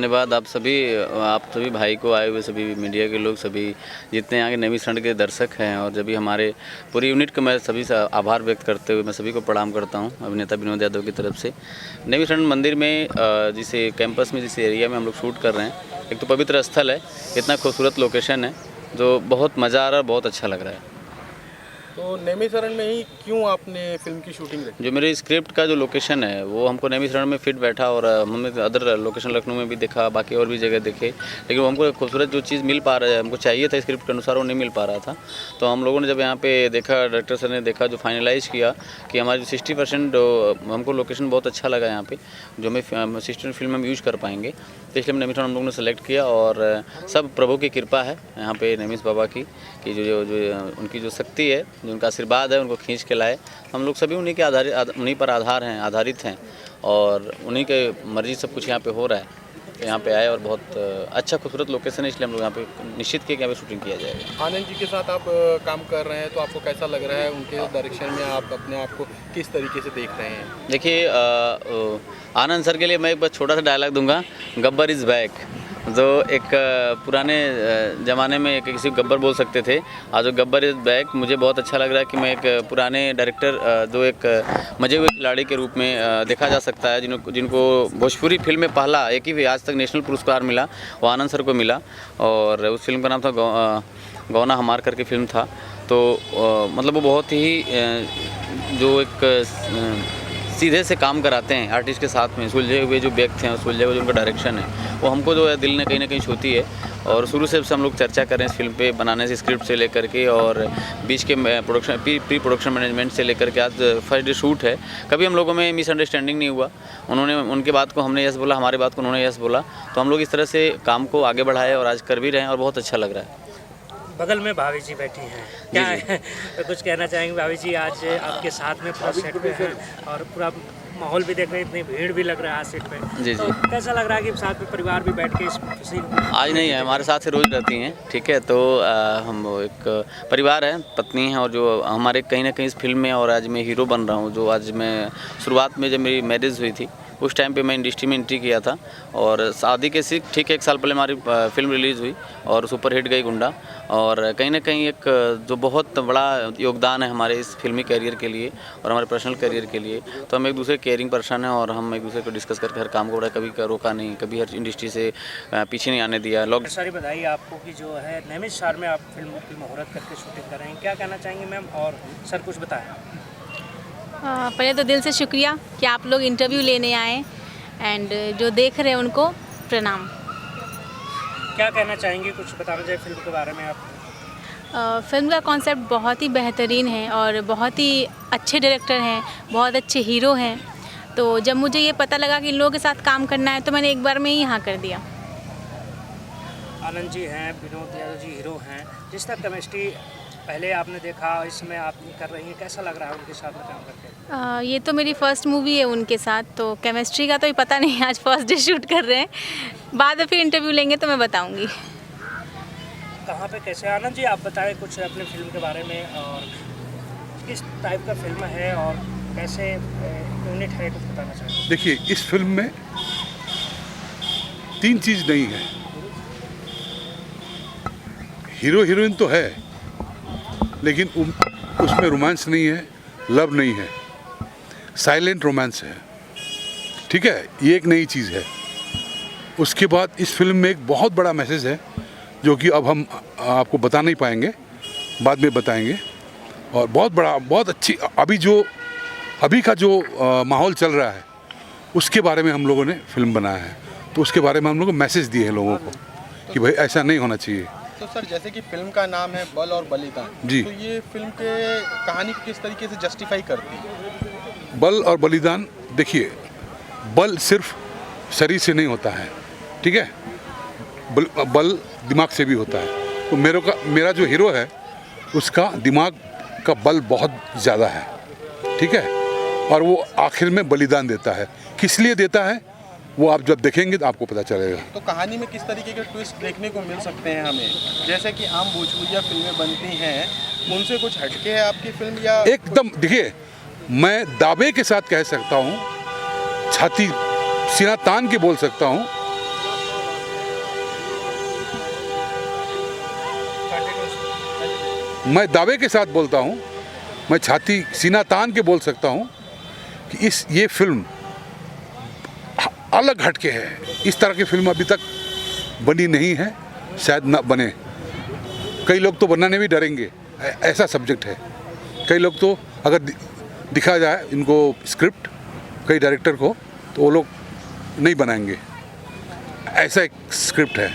धन्यवाद आप सभी भाई को, आए हुए सभी मीडिया के लोग, सभी जितने यहाँ के नेमिशरण के दर्शक हैं, और जब भी हमारे पूरी यूनिट को मैं सभी से आभार व्यक्त करते हुए मैं सभी को प्रणाम करता हूँ अभिनेता विनोद यादव की तरफ से। नेमिशरण मंदिर में जिस कैंपस में, जिस एरिया में हम लोग शूट कर रहे हैं, एक तो पवित्र स्थल है, इतना खूबसूरत लोकेशन है जो बहुत मज़ा आ रहा है, बहुत अच्छा लग रहा है। तो नेमिशरण में ही क्यों आपने फिल्म की शूटिंग रखी? जो मेरे स्क्रिप्ट का जो लोकेशन है वो हमको नेमिशरण में फिट बैठा, और हमने अदर लोकेशन लखनऊ में भी देखा, बाकी और भी जगह देखे, लेकिन वो हमको खूबसूरत जो चीज़ मिल पा रहा है, हमको चाहिए था स्क्रिप्ट के अनुसार, वो नहीं मिल पा रहा था। तो हम लोगों ने जब यहाँ पे देखा, डायरेक्टर सर ने देखा, जो फाइनलाइज़ किया कि हमारी 60% हमको लोकेशन बहुत अच्छा लगा यहाँ पे, जो हमें 60% फिल्म हम यूज़ कर पाएंगे, तो इसलिए नेमिशरण हम लोगों ने सेलेक्ट किया। और सब प्रभु की कृपा है यहाँ पे नेमिश बाबा की, कि जो उनकी जो शक्ति है, जो उनका आशीर्वाद है, उनको खींच के लाए। हम लोग सभी उन्हीं के उन्हीं पर आधारित हैं, और उन्हीं के मर्जी सब कुछ यहाँ पे हो रहा है। तो यहाँ पे आए और बहुत अच्छा खूबसूरत लोकेशन है, इसलिए हम लोग यहाँ पे निश्चित किए कि यहाँ पे शूटिंग किया जाएगा। आनंद जी के साथ आप काम कर रहे हैं, तो आपको कैसा लग रहा है? उनके डायरेक्शन में आप अपने आप को किस तरीके से देख रहे हैं? देखिए, आनंद सर के लिए मैं एक बार छोटा सा डायलॉग दूंगा, गब्बर इज़ बैक। जो एक पुराने ज़माने में किसी को गब्बर बोल सकते थे, आज जो गब्बर इज़ बैक, मुझे बहुत अच्छा लग रहा है कि मैं एक पुराने डायरेक्टर, जो एक मजे हुए खिलाड़ी के रूप में देखा जा सकता है, जिनको भोजपुरी फिल्म में पहला एक ही आज तक नेशनल पुरस्कार मिला, वो आनंद सर को मिला, और उस फिल्म का नाम था गौना हमार करके फिल्म था। तो मतलब वो बहुत ही जो एक सीधे से काम कराते हैं आर्टिस्ट के साथ में, सुलझे हुए जो व्यक्ति हैं, सुलझे हुए जो उनका डायरेक्शन है, वो हमको जो है दिल ने कहीं ना कहीं छूती है। और शुरू से हम लोग चर्चा कर रहे हैं इस फिल्म पे, बनाने से, स्क्रिप्ट से लेकर के, और बीच के प्रोडक्शन प्री प्रोडक्शन मैनेजमेंट से लेकर के आज फर्स्ट डे शूट है। कभी हम लोगों में मिसअंडरस्टैंडिंग नहीं हुआ, उनके बात को हमने यस बोला, हमारे बात को उन्होंने यस बोला, तो हम लोग इस तरह से काम को आगे बढ़ाए और आज कर भी रहे हैं, और बहुत अच्छा लग रहा है। बगल में भाभी जी बैठी हैं, क्या है तो कुछ कहना चाहेंगे भाभी जी? आज आपके साथ में पूरा सेट पे हैं, और पूरा माहौल भी देख रहे हैं, इतनी भीड़ भी लग रहा है सेट पे। जी तो जी, कैसा लग रहा है कि साथ में परिवार भी बैठ के इस खुशी? आज नहीं है, हमारे साथ से रोज़ रहती हैं, ठीक है। तो हम एक परिवार है, पत्नी है, और जो हमारे कहीं ना कहीं इस फिल्म में, और आज मैं हीरो बन रहा हूँ। जो आज मैं शुरुआत में जब मेरी मैरिज हुई थी, उस टाइम पे मैं इंडस्ट्री में एंट्री किया था, और शादी के ठीक 1 साल पहले हमारी फिल्म रिलीज़ हुई और सुपर हिट गई गुंडा। और कहीं ना कहीं एक जो बहुत बड़ा योगदान है हमारे इस फिल्मी कैरियर के लिए और हमारे पर्सनल कैरियर के लिए। तो हम एक दूसरे केयरिंग पर्सन हैं, और हम एक दूसरे को डिस्कस करके हर काम को बड़ा कभी रोका नहीं, कभी हर इंडस्ट्री से पीछे नहीं आने दिया। लोग सारी बधाई आपको कि जो है नेमिशरण में आप फिल्म की मुहूर्त करके शूटिंग कर रहे हैं, क्या कहना चाहेंगे मैम? और सर कुछ बताएं। पहले तो दिल से शुक्रिया कि आप लोग इंटरव्यू लेने आए, एंड जो देख रहे हैं उनको प्रणाम। क्या कहना चाहेंगे, कुछ बताना चाहिए फिल्म के बारे में आप? फिल्म का कॉन्सेप्ट बहुत ही बेहतरीन है, और बहुत ही अच्छे डायरेक्टर हैं, बहुत अच्छे हीरो हैं। तो जब मुझे ये पता लगा कि इन लोगों के साथ काम करना है, तो मैंने एक बार में ही हाँ कर दिया। आनंद जी हैं, विनोद यादव जी हीरो हैं, जिस तरह केमिस्ट्री पहले आपने देखा, इसमें आप कर रही हैं, कैसा लग रहा है उनके साथ में काम करके? ये तो मेरी फर्स्ट मूवी है उनके साथ, तो केमिस्ट्री का तो पता नहीं, आज फर्स्ट डे शूट कर रहे हैं, बाद में फिर इंटरव्यू लेंगे तो मैं बताऊंगी। कहाँ पे कैसे? आनंद जी आप बताएं कुछ अपने फिल्म के बारे में, और किस टाइप का फिल्म है और कैसे यूनिट है, कुछ बताना चाहिए। देखिए, इस फिल्म में 3 चीज़ नहीं है। हीरो हीरोइन तो है, लेकिन उसमें रोमांस नहीं है, लव नहीं है, साइलेंट रोमांस है, ठीक है। ये एक नई चीज़ है। उसके बाद इस फिल्म में एक बहुत बड़ा मैसेज है, जो कि अब हम आपको बता नहीं पाएंगे, बाद में बताएंगे। और बहुत बड़ा, बहुत अच्छी, अभी का जो माहौल चल रहा है, उसके बारे में हम लोगों ने फिल्म बनाया है। तो उसके बारे में हम लोगों को मैसेज दिए हैं लोगों को कि भाई ऐसा नहीं होना चाहिए। तो सर, जैसे कि फिल्म का नाम है बल और बलिदान, जी, तो ये फिल्म के कहानी को किस तरीके से जस्टिफाई करती है? बल और बलिदान, देखिए, बल सिर्फ शरीर से नहीं होता है, ठीक है, बल दिमाग से भी होता है। तो मेरा जो हीरो है, उसका दिमाग का बल बहुत ज़्यादा है, ठीक है, और वो आखिर में बलिदान देता है। किस लिए देता है, वो आप जब देखेंगे तो आपको पता चलेगा। तो कहानी में किस तरीके के ट्विस्ट देखने को मिल सकते हैं हमें? जैसे कि आम भोजपुरिया फिल्में बनती हैं, उनसे कुछ हटके है आपकी फिल्म, या एकदम? देखिए, मैं दावे के साथ कह सकता हूँ, छाती सीना तान के बोल सकता हूँ मैं दावे के साथ बोलता हूँ, मैं छाती सीना तान के बोल सकता हूँ कि ये फिल्म अलग हटके है। इस तरह की फिल्म अभी तक बनी नहीं है, शायद ना बने। कई लोग तो बनाने भी डरेंगे, ऐसा सब्जेक्ट है। कई लोग तो अगर दिखा जाए इनको स्क्रिप्ट कई डायरेक्टर को, तो वो लोग नहीं बनाएंगे। ऐसा एक स्क्रिप्ट है।